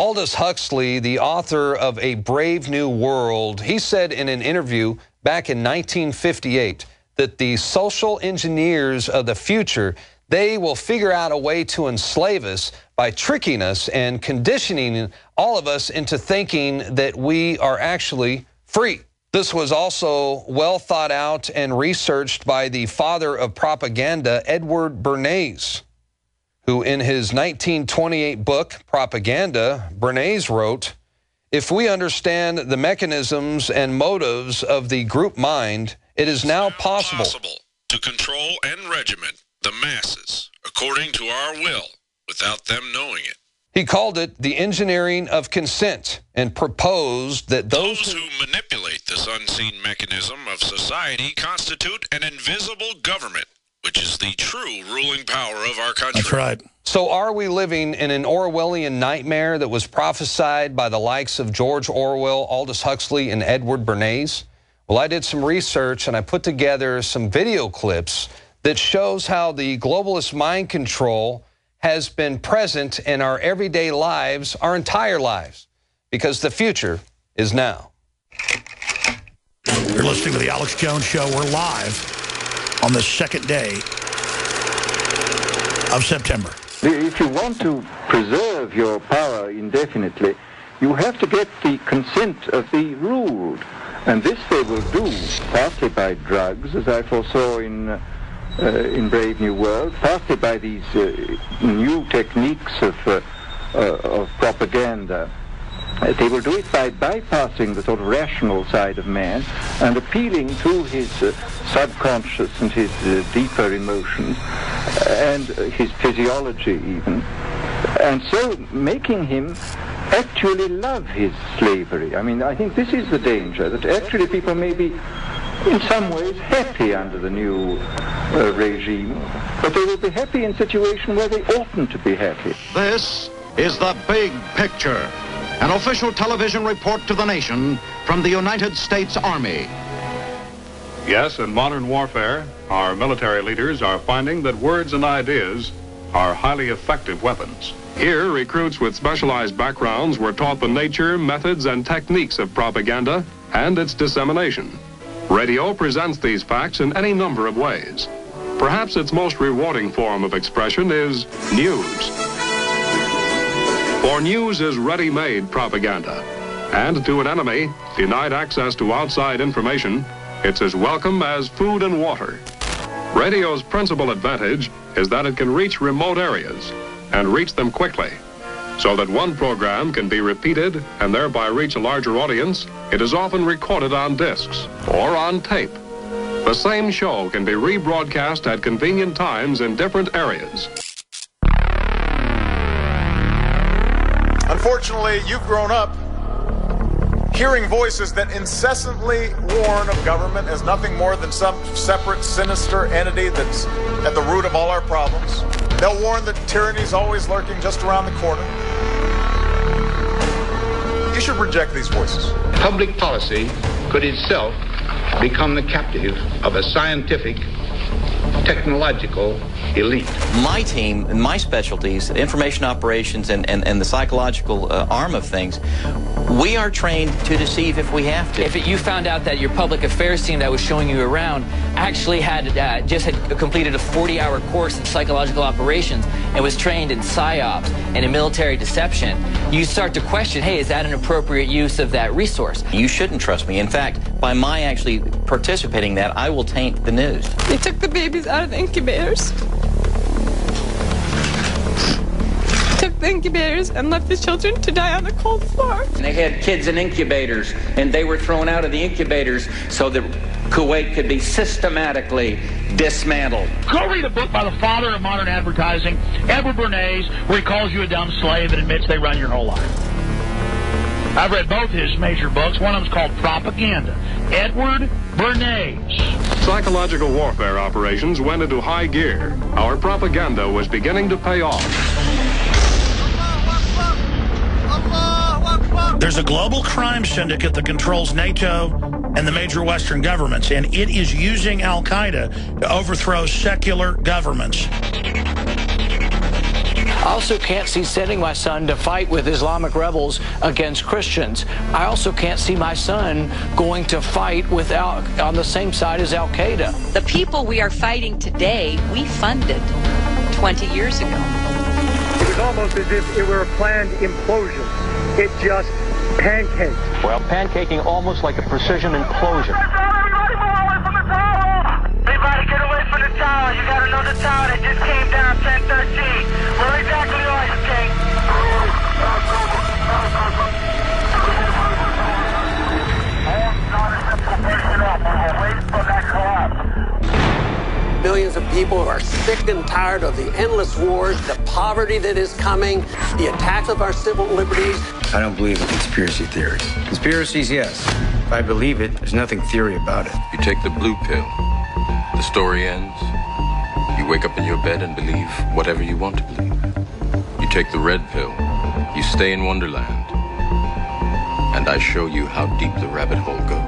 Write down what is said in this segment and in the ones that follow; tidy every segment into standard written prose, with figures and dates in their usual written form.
Aldous Huxley, the author of A Brave New World, he said in an interview back in 1958 that the social engineers of the future, they will figure out a way to enslave us by tricking us and conditioning all of us into thinking that we are actually free. This was also well thought out and researched by the father of propaganda, Edward Bernays, who in his 1928 book, Propaganda, Bernays wrote, "If we understand the mechanisms and motives of the group mind, it is now possible to control and regiment the masses according to our will without them knowing it." He called it the engineering of consent and proposed that those who manipulate this unseen mechanism of society constitute an invisible government, which is the true ruling power of our country. That's right. So are we living in an Orwellian nightmare that was prophesied by the likes of George Orwell, Aldous Huxley, and Edward Bernays? Well, I did some research and I put together some video clips that shows how the globalist mind control has been present in our everyday lives, our entire lives, because the future is now. You're listening to The Alex Jones Show. We're live on the second day of September. If you want to preserve your power indefinitely, you have to get the consent of the ruled. And this they will do partly by drugs, as I foresaw in Brave New World, partly by these new techniques of propaganda. They will do it by bypassing the sort of rational side of man and appealing to his subconscious and his deeper emotions and his physiology even, and so making him actually love his slavery. I mean, I think this is the danger, that actually people may be in some ways happy under the new regime, but they will be happy in situations where they oughtn't to be happy. This is The Big Picture, an official television report to the nation from the United States Army. Yes, in modern warfare, our military leaders are finding that words and ideas are highly effective weapons. Here, recruits with specialized backgrounds were taught the nature, methods, and techniques of propaganda and its dissemination. Radio presents these facts in any number of ways. Perhaps its most rewarding form of expression is news. For news is ready-made propaganda, and to an enemy denied access to outside information, it's as welcome as food and water. Radio's principal advantage is that it can reach remote areas and reach them quickly. So that one program can be repeated and thereby reach a larger audience, it is often recorded on discs or on tape. The same show can be rebroadcast at convenient times in different areas. Unfortunately, you've grown up hearing voices that incessantly warn of government as nothing more than some separate, sinister entity that's at the root of all our problems. They'll warn that tyranny is always lurking just around the corner. You should reject these voices. Public policy could itself become the captive of a scientific, technological elite. My team and my specialties, information operations and the psychological arm of things, we are trained to deceive if we have to. If you found out that your public affairs team that was showing you around actually had just completed a 40-hour course in psychological operations and was trained in psyops and in military deception, you start to question, hey, is that an appropriate use of that resource? You shouldn't trust me. In fact, by my actually participating in that, I will taint the news. They took the babies out of the incubators. Took the incubators and left the children to die on the cold floor. And they had kids in incubators, and they were thrown out of the incubators so that Kuwait could be systematically dismantled. Go read a book by the father of modern advertising, Edward Bernays, where he calls you a dumb slave and admits they run your whole life. I've read both his major books. One of them's called Propaganda. Edward Bernays. Psychological warfare operations went into high gear. Our propaganda was beginning to pay off. There's a global crime syndicate that controls NATO and the major Western governments, and it is using Al-Qaeda to overthrow secular governments. I also can't see sending my son to fight with Islamic rebels against Christians. I also can't see my son going to fight on the same side as Al-Qaeda. The people we are fighting today, we funded 20 years ago. It was almost as if it were a planned implosion. It just pancaked. Well, pancaking almost like a precision implosion. Everybody get away from the tower. You gotta know the tower that just came down 1013. Where exactly are you, King? Millions of people are sick and tired of the endless wars, the poverty that is coming, the attacks of our civil liberties. I don't believe in conspiracy theories. Conspiracies, yes. If I believe it, there's nothing theory about it. You take the blue pill. The story ends. You wake up in your bed and believe whatever you want to believe. You take the red pill. You stay in Wonderland. And I show you how deep the rabbit hole goes.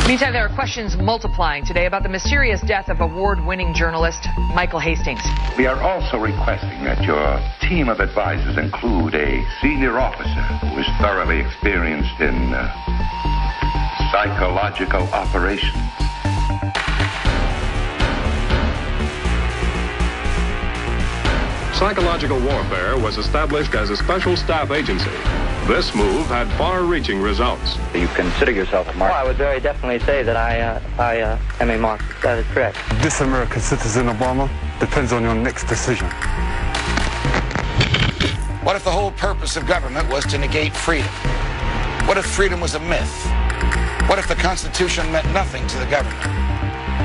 Meantime, there are questions multiplying today about the mysterious death of award-winning journalist Michael Hastings. We are also requesting that your team of advisors include a senior officer who is thoroughly experienced in psychological operations. Psychological warfare was established as a special staff agency. This move had far-reaching results. You consider yourself a mark? Well, I would very definitely say that I am a mark. That is correct. This American citizen, Obama, depends on your next decision. What if the whole purpose of government was to negate freedom? What if freedom was a myth? What if the Constitution meant nothing to the government?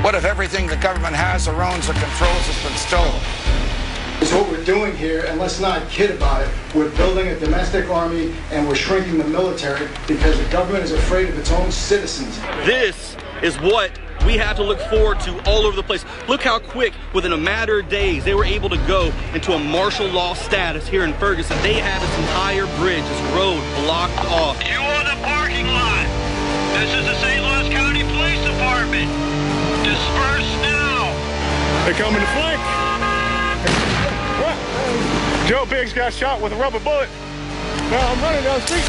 What if everything the government has or owns or controls has been stolen? Is what we're doing here, and let's not kid about it. We're building a domestic army and we're shrinking the military because the government is afraid of its own citizens. This is what we have to look forward to all over the place. Look how quick, within a matter of days, they were able to go into a martial law status here in Ferguson. They had this entire bridge, this road blocked off. You are the parking lot. This is the St. Louis County Police Department. Disperse now. They're coming to flank. Joe Biggs got shot with a rubber bullet. Now I'm running down the street.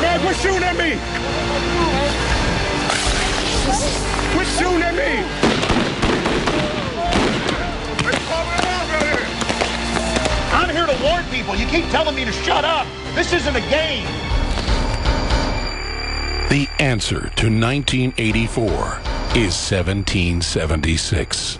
Man, quit shooting at me! Quit shooting at me! I'm here to warn people. You keep telling me to shut up. This isn't a game. The answer to 1984 is 1776.